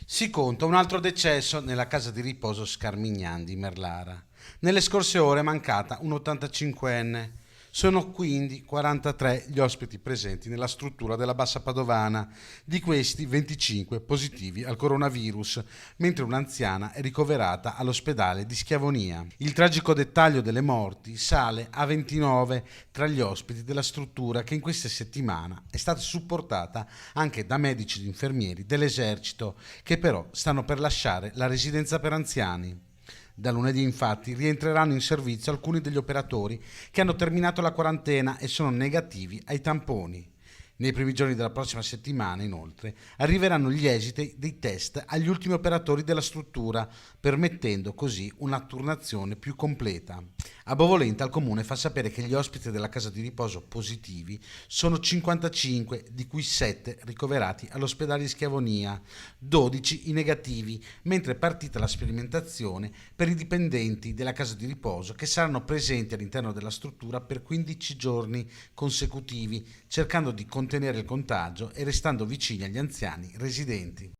Si conta un altro decesso nella casa di riposo Scarmignan di Merlara. Nelle scorse ore è mancata un 85enne. Sono quindi 43 gli ospiti presenti nella struttura della Bassa Padovana, di questi 25 positivi al coronavirus, mentre un'anziana è ricoverata all'ospedale di Schiavonia. Il tragico dettaglio delle morti sale a 29 tra gli ospiti della struttura, che in questa settimana è stata supportata anche da medici ed infermieri dell'esercito, che però stanno per lasciare la residenza per anziani. Da lunedì infatti rientreranno in servizio alcuni degli operatori che hanno terminato la quarantena e sono negativi ai tamponi. Nei primi giorni della prossima settimana, inoltre, arriveranno gli esiti dei test agli ultimi operatori della struttura, permettendo così una turnazione più completa. A Bovolenta il comune fa sapere che gli ospiti della casa di riposo positivi sono 55, di cui 7 ricoverati all'ospedale di Schiavonia, 12 i negativi, mentre è partita la sperimentazione per i dipendenti della casa di riposo, che saranno presenti all'interno della struttura per 15 giorni consecutivi, cercando di contenere il contagio e restando vicini agli anziani residenti.